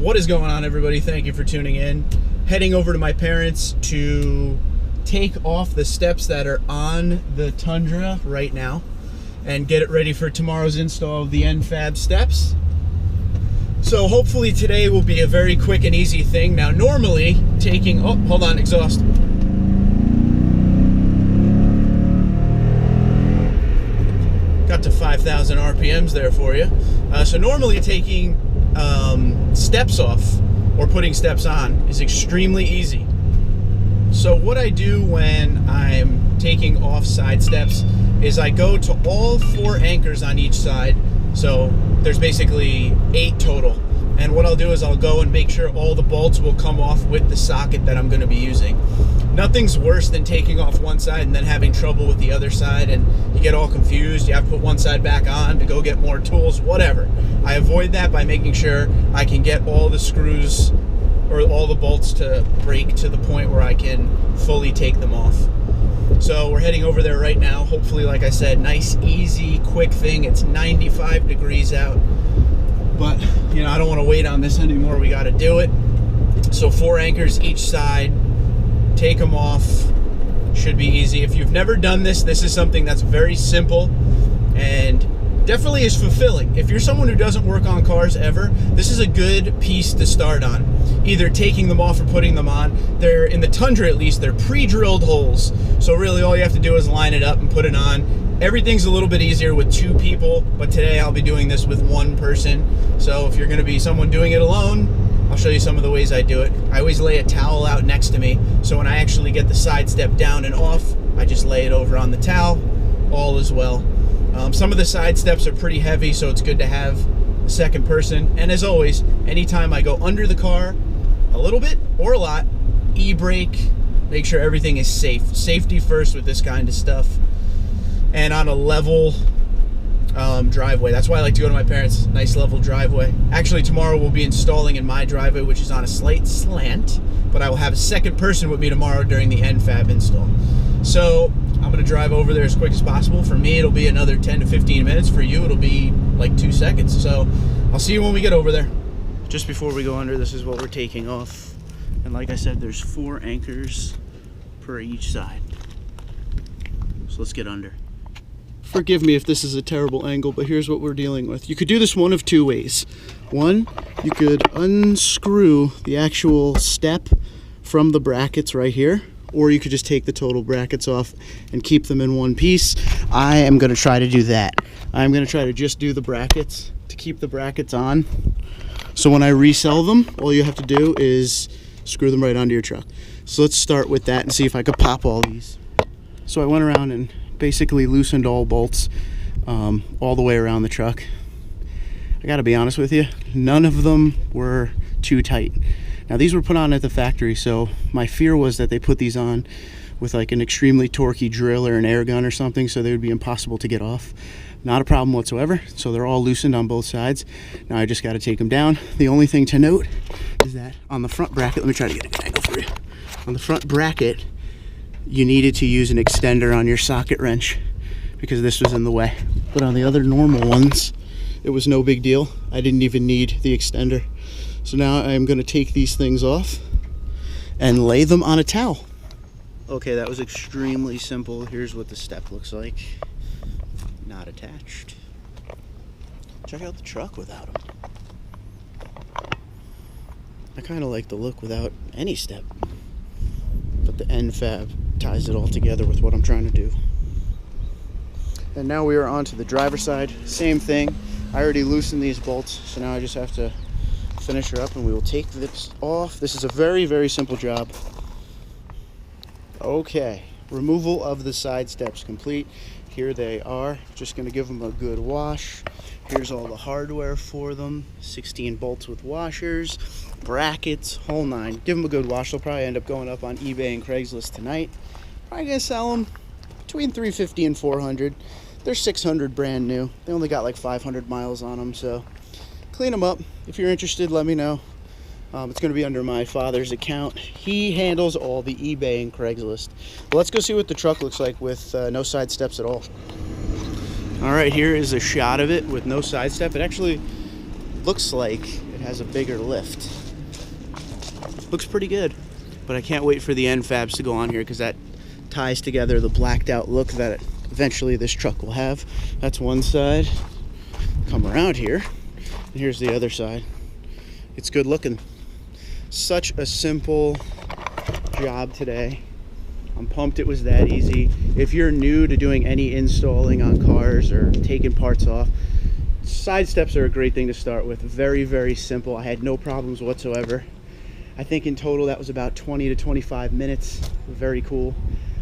What is going on, everybody? Thank you for tuning in. Heading over to my parents to take off the steps that are on the Tundra right now and get it ready for tomorrow's install of the NFAB steps. So hopefully today will be a very quick and easy thing. Now normally taking, oh, hold on, exhaust. Got to 5,000 RPMs there for you. So normally taking steps off or putting steps on is extremely easy. So what I do when I'm taking off side steps is I go to all 4 anchors on each side. So there's basically 8 total. And what I'll do is I'll go and make sure all the bolts will come off with the socket that I'm going to be using. Nothing's worse than taking off one side and then having trouble with the other side, and you get all confused. You have to put one side back on to go get more tools, whatever. I avoid that by making sure I can get all the screws or all the bolts to break to the point where I can fully take them off. So we're heading over there right now. Hopefully, like I said, nice, easy, quick thing. It's 95 degrees out. But, you know, I don't want to wait on this anymore. We got to do it. So 4 anchors each side. Take them off. Should be easy. If you've never done this, this is something that's very simple and definitely is fulfilling. If you're someone who doesn't work on cars ever, this is a good piece to start on. Either taking them off or putting them on. They're, in the Tundra at least, they're pre-drilled holes. So really all you have to do is line it up and put it on. Everything's a little bit easier with 2 people, but today I'll be doing this with 1 person. So if you're going to be someone doing it alone, I'll show you some of the ways I do it. I always lay a towel out next to me, so when I actually get the side step down and off, I just lay it over on the towel. All is well. Some of the side steps are pretty heavy, so it's good to have a second person. And as always, anytime I go under the car, a little bit or a lot, e-brake, make sure everything is safe. Safety first with this kind of stuff. And on a level driveway. That's why I like to go to my parents' nice level driveway. Actually, tomorrow we'll be installing in my driveway, which is on a slight slant, but I will have a second person with me tomorrow during the NFAB install. So I'm going to drive over there as quick as possible. For me, it'll be another 10 to 15 minutes. For you, it'll be like 2 seconds. So I'll see you when we get over there. Just before we go under, this is what we're taking off. And like I said, there's 4 anchors per each side. So let's get under. Forgive me if this is a terrible angle, but here's what we're dealing with. You could do this one of 2 ways. One, you could unscrew the actual step from the brackets right here, or you could just take the total brackets off and keep them in one piece. I am going to try to do that. I'm going to try to just do the brackets to keep the brackets on. So when I resell them, all you have to do is screw them right onto your truck. So let's start with that and see if I could pop all these. So I went around and basically loosened all bolts all the way around the truck. I gotta be honest with you, none of them were too tight. Now these were put on at the factory, so my fear was that they put these on with like an extremely torquey drill or an air gun or something, so they would be impossible to get off. Not a problem whatsoever. So they're all loosened on both sides. Now I just got to take them down. The only thing to note is that on the front bracket, let me try to get a good angle for you. On the front bracket, you needed to use an extender on your socket wrench because this was in the way. But on the other normal ones, it was no big deal. I didn't even need the extender. So now I'm going to take these things off and lay them on a towel. Okay, that was extremely simple. Here's what the step looks like. Not attached. Check out the truck without them. I kind of like the look without any step. But the NFAB ties it all together with what I'm trying to do. And now we are on to the driver's side. Same thing. I already loosened these bolts, so now I just have to finish her up and we will take this off. This is a very, very simple job. Okay, removal of the side steps complete. Here they are. Just going to give them a good wash. Here's all the hardware for them. 16 bolts with washers, brackets, whole 9. Give them a good wash. They'll probably end up going up on eBay and Craigslist tonight. Probably going to sell them between $350 and $400. They're $600 brand new. They only got like 500 miles on them, so clean them up. If you're interested, let me know. It's going to be under my father's account. He handles all the eBay and Craigslist. But let's go see what the truck looks like with no side steps at all. All right, here is a shot of it with no side step. It actually looks like, has a bigger lift. Looks pretty good, but I can't wait for the end fabs to go on here because that ties together the blacked out look that eventually this truck will have. That's one side. Come around here, and here's the other side. It's good looking. Such a simple job today. I'm pumped it was that easy. If you're new to doing any installing on cars or taking parts off, side steps are a great thing to start with. Very, very simple. I had no problems whatsoever. I think in total that was about 20 to 25 minutes. Very cool.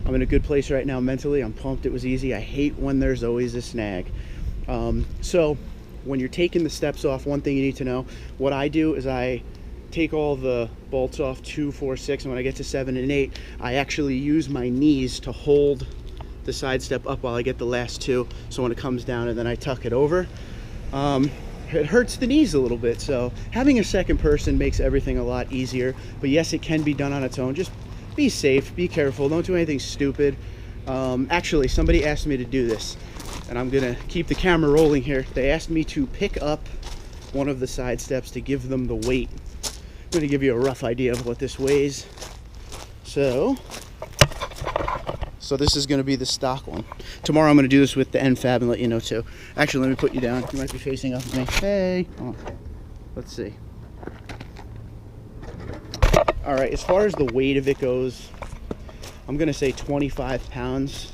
I'm in a good place right now mentally. I'm pumped it was easy. I hate when there's always a snag. So when you're taking the steps off, one thing you need to know, what I do is I take all the bolts off 2, 4, 6, and when I get to 7 and 8, I actually use my knees to hold the side step up while I get the last 2. So when it comes down, and then I tuck it over. It hurts the knees a little bit, so having a second person makes everything a lot easier. But yes, it can be done on its own. Just be safe, be careful, don't do anything stupid. Actually, somebody asked me to do this, and I'm gonna keep the camera rolling here. They asked me to pick up one of the side steps to give them the weight. I'm going to give you a rough idea of what this weighs. So this is going to be the stock one. Tomorrow I'm going to do this with the end fab and let you know too. Actually, let me put you down. You might be facing up at me. Hey. Oh, let's see. All right, as far as the weight of it goes, I'm going to say 25 pounds.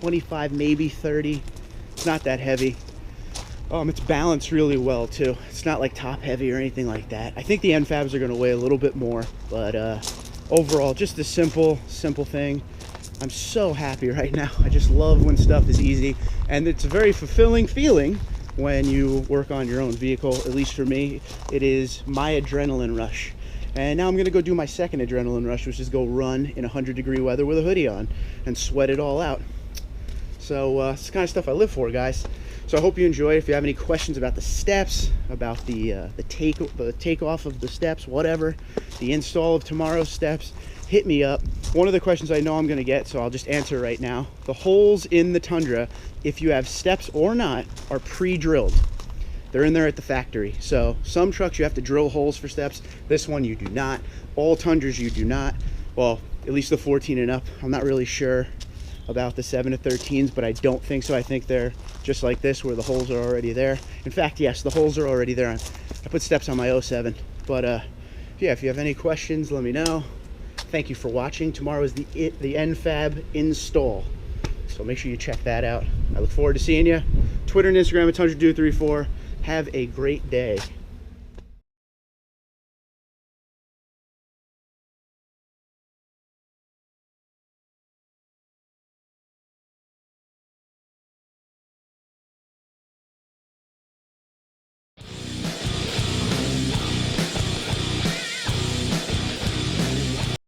25, maybe 30. It's not that heavy. It's balanced really well too. It's not like top heavy or anything like that. I think the end fabs are going to weigh a little bit more, but overall, just a simple thing. I'm so happy right now. I just love when stuff is easy, and it's a very fulfilling feeling when you work on your own vehicle. At least for me, it is my adrenaline rush. And now I'm going to go do my second adrenaline rush, which is go run in 100-degree weather with a hoodie on and sweat it all out. So it's the kind of stuff I live for, guys. So I hope you enjoy. If you have any questions about the steps, about the takeoff of the steps, whatever, the install of tomorrow's steps, hit me up. One of the questions I know I'm going to get, so I'll just answer right now. The holes in the Tundra, if you have steps or not, are pre-drilled. They're in there at the factory. So some trucks you have to drill holes for steps. This one you do not. All Tundras you do not. Well, at least the 14 and up. I'm not really sure about the 7 to 13s, but I don't think so. I think they're just like this, where the holes are already there. In fact, yes, the holes are already there. I put steps on my 07. But yeah, if you have any questions, let me know. Thank you for watching. Tomorrow is the end fab install, so make sure you check that out. I look forward to seeing you. Twitter and Instagram at Tundra234. Have a great day.